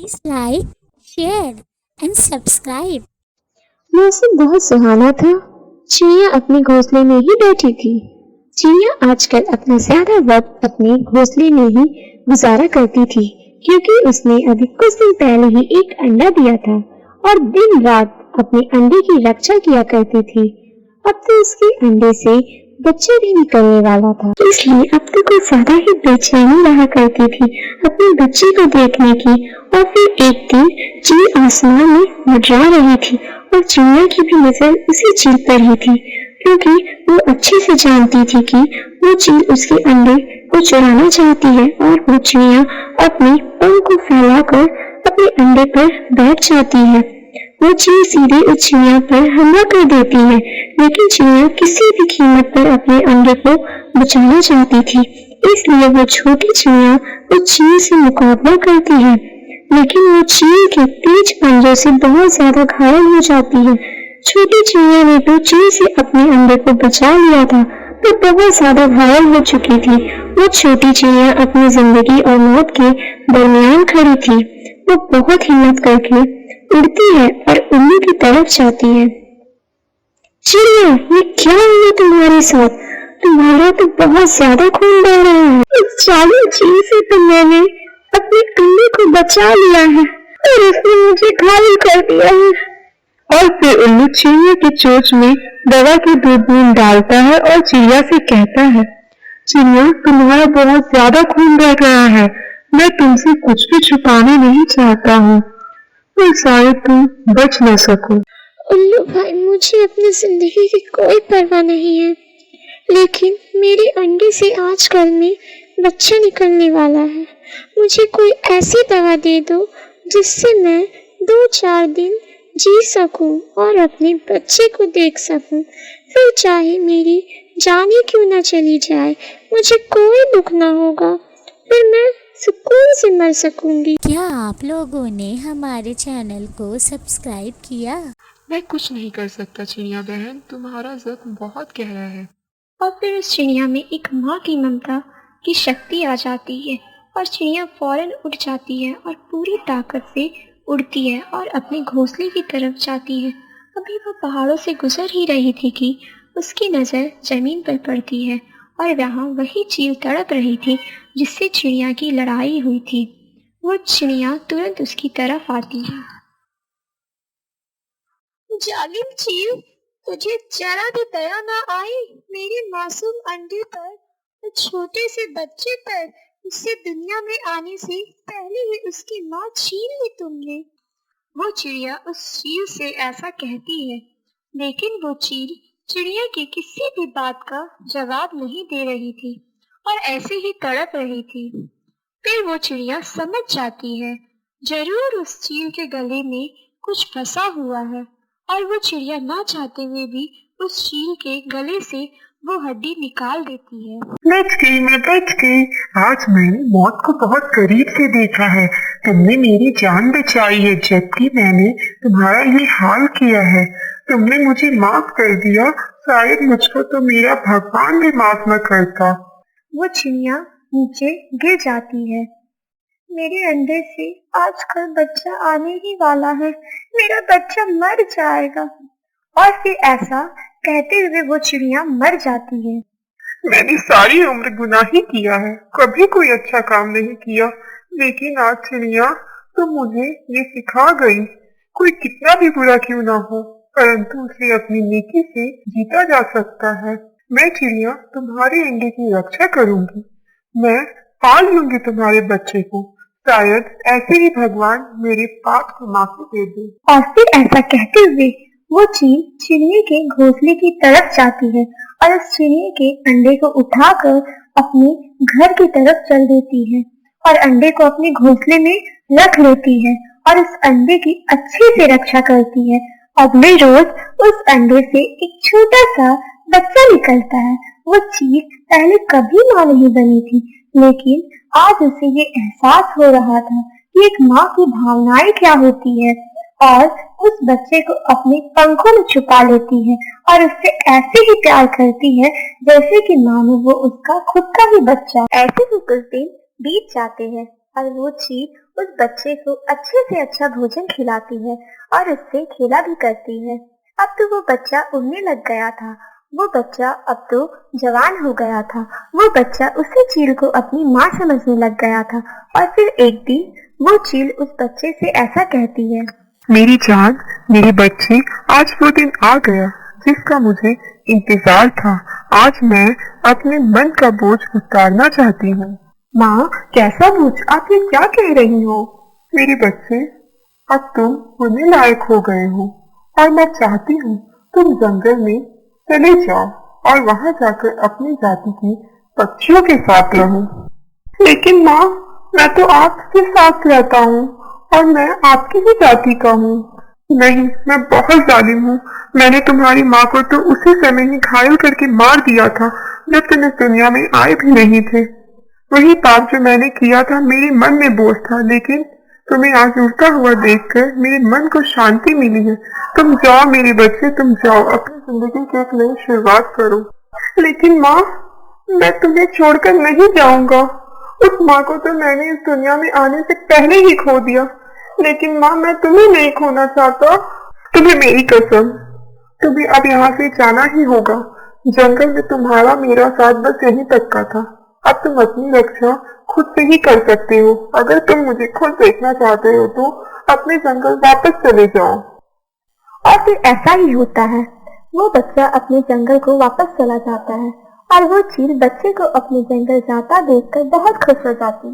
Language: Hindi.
Please like, share and subscribe. मौसम बहुत सुहाना था। चिड़िया अपने घोंसले में ही बैठी थी। चिड़िया आजकल अपना ज्यादा वक्त अपने घोंसले में ही गुजारा करती थी, क्योंकि उसने अभी कुछ दिन पहले ही एक अंडा दिया था और दिन रात अपने अंडे की रक्षा किया करती थी। अब तो उसके अंडे से बच्चा भी निकलने वाला था, इसलिए अब तो कुछ ज्यादा ही बेचैनी रहा करती थी अपने बच्चे को देखने की। और फिर एक दिन चील आसमान में मंडरा रही थी और चिड़िया की भी नजर उसी चील पर ही थी, क्योंकि वो अच्छे से जानती थी कि वो चील उसके अंडे को चुराना चाहती है। और वो चिड़िया अपने पंख को फैलाकर अपने अंडे पर बैठ जाती है। वो चील सीधे उस चिड़िया पर हमला कर देती है, लेकिन चिड़िया किसी भी कीमत पर अपने अंडे को बचाना चाहती थी, इसलिए वो छोटी चिड़िया उस चील से मुकाबला करती है, लेकिन वो चील के तेज पंजों से बहुत ज्यादा घायल हो जाती है। छोटी चिड़िया ने तो चील से अपने अंडे को बचा लिया था, पर बहुत ज्यादा घायल हो चुकी थी। वो छोटी चिड़िया अपनी जिंदगी और मौत के दरमियान खड़ी थी। वो बहुत हिम्मत करके उड़ती है और उल्लू की तरफ जाती है। चिड़िया, ये क्या हुआ तुम्हारे साथ? तुम्हारा तो बहुत ज्यादा खून बह रहा है। इस चालू चील से तो मैंने अपने अंडे को बचा लिया है और उसने मुझे घायल कर दिया है। और फिर उल्लू चिड़िया की चोंच में दवा की 2 बूंद डालता है और चिड़िया से कहता है, चिड़िया, तुम्हारा बहुत ज्यादा खून बह रहा है। मैं तुमसे कुछ भी छुपाना नहीं चाहता हूँ, तो शायद तुम बच न सको। उल्लू भाई, मुझे अपनी जिंदगी की कोई परवाह नहीं है, लेकिन मेरे अंडे से आजकल में बच्चा निकलने वाला है। मुझे कोई ऐसी दवा दे दो जिससे मैं 2-4 दिन जी सकूं और अपने बच्चे को देख सकूं। फिर चाहे मेरी जान ही क्यों ना चली जाए, मुझे कोई दुख ना होगा, फिर मैं सुकून से मर सकूंगी। क्या आप लोगों ने हमारे चैनल को सब्सक्राइब किया? मैं कुछ नहीं कर सकता चिड़िया बहन, तुम्हारा जख्म बहुत गहरा है। और फिर उस चिड़िया में एक माँ की ममता की शक्ति आ जाती है और चिड़िया फौरन उड़ जाती है और पूरी ताकत से उड़ती है और अपने घोंसले की तरफ जाती है। अभी वो पहाड़ों से गुजर ही रही थी कि उसकी नज़र जमीन पर पड़ती है और वहाँ वही चील तड़प रही थी जिससे चिड़िया की लड़ाई हुई थी। वो चिड़िया तुरंत उसकी तरफ आती है। जालिम चील, तुझे जरा भी दया ना आई मेरे मासूम अंडे पर, छोटे से बच्चे पर, जिससे दुनिया में आने से पहले ही उसकी माँ छीन ली तुमने। वो चिड़िया उस चील से ऐसा कहती है, लेकिन वो चील चिड़िया की किसी भी बात का जवाब नहीं दे रही थी और ऐसे ही तड़प रही थी। फिर वो चिड़िया समझ जाती है, जरूर उस चील के गले में कुछ फंसा हुआ है, और वो चिड़िया ना चाहते हुए भी उस चील के गले से वो हड्डी निकाल देती है। मैं बच गई। आज मैंने मौत को बहुत करीब से देखा है। तुमने मेरी जान बचाई है, जबकि मैंने तुम्हारा ये हाल किया है। तुमने मुझे माफ कर दिया, शायद मुझको तो मेरा भगवान भी माफ न करता। वो चिड़िया नीचे गिर जाती है। मेरे अंडे से आजकल बच्चा आने ही वाला है, मेरा बच्चा मर जाएगा। और फिर ऐसा कहते हुए वो चिड़िया मर जाती है। मैंने सारी उम्र गुनाह ही किया है, कभी कोई अच्छा काम नहीं किया, लेकिन आज चिड़िया तुम मुझे ये सिखा गई, कोई कितना भी बुरा क्यों ना हो, परंतु उसे अपनी नेकी से जीता जा सकता है। मैं चिड़िया तुम्हारे अंडे की रक्षा करूंगी, मैं पाल लूंगी तुम्हारे बच्चे को, शायद ऐसे ही भगवान मेरे पाप को माफी दे दे। और फिर ऐसा कहते हुए वो चील चिड़िया के घोंसले की तरफ जाती है और उस चिड़िया के अंडे को उठाकर अपने घर की तरफ चल देती है और अंडे को अपने घोंसले में रख लेती है और उस अंडे की अच्छे से रक्षा करती है। अगले रोज उस अंडे से एक छोटा सा बच्चा निकलता है। वो चील पहले कभी माँ नहीं बनी थी, लेकिन आज उसे ये एहसास हो रहा था कि एक माँ की भावनाएं क्या होती है, और उस बच्चे को अपने पंखों में छुपा लेती है और उससे ऐसे ही प्यार करती है जैसे कि मानो वो उसका खुद का ही बच्चा। ऐसे ही कुछ दिन बीत जाते हैं और वो चील उस बच्चे को अच्छे से अच्छा भोजन खिलाती है और उससे खेला भी करती है। अब तो वो बच्चा उड़ने लग गया था। वो बच्चा अब तो जवान हो गया था। वो बच्चा उसी चील को अपनी माँ समझने लग गया था। और फिर एक दिन वो चील उस बच्चे से ऐसा कहती है, मेरी जान, मेरे बच्चे, आज वो दिन आ गया जिसका मुझे इंतजार था। आज मैं अपने मन का बोझ उतारना चाहती हूँ। माँ, कैसा बोझ? आप ये क्या कह रही हो? मेरे बच्चे, अब तुम होने लायक हो गए हो और मैं चाहती हूँ तुम जंगल में चले जाओ और वहां जाकर अपनी जाति की पक्षियों के साथ रहो। लेकिन माँ, मैं तो आपके साथ रहता हूँ और मैं आपकी ही जाति का हूँ। नहीं, मैं बहुत जालिम हूँ। मैंने तुम्हारी माँ को तो उसी समय ही घायल करके मार दिया था जब तुम इस दुनिया में आए भी नहीं थे। वही पाप जो मैंने किया था मेरे मन में बोझ था, लेकिन तुम्हें आज उड़ता हुआ देखकर मेरे मन को शांति मिली है। तुम जाओ मेरे बच्चे, तुम जाओ, अपनी जिंदगी की एक नई शुरुआत करो। लेकिन माँ, मैं तुम्हें छोड़कर नहीं जाऊंगा। उस माँ को तो मैंने इस दुनिया में आने से पहले ही खो दिया, लेकिन माँ, मैं तुम्हें नहीं खोना चाहता। तुम्हें मेरी कसम, तुम्हें अब यहाँ से जाना ही होगा। जंगल में तुम्हारा मेरा साथ बस यहीं तक का था। अब तुम अपनी रक्षा खुद से ही कर सकते हो। अगर तुम मुझे खुद देखना चाहते हो तो अपने जंगल वापस चले जाओ। और फिर ऐसा ही होता है। वो बच्चा अपने जंगल को वापस चला जाता है और वो चील बच्चे को अपने जंगल जाता देखकर बहुत खुश हो जाती है।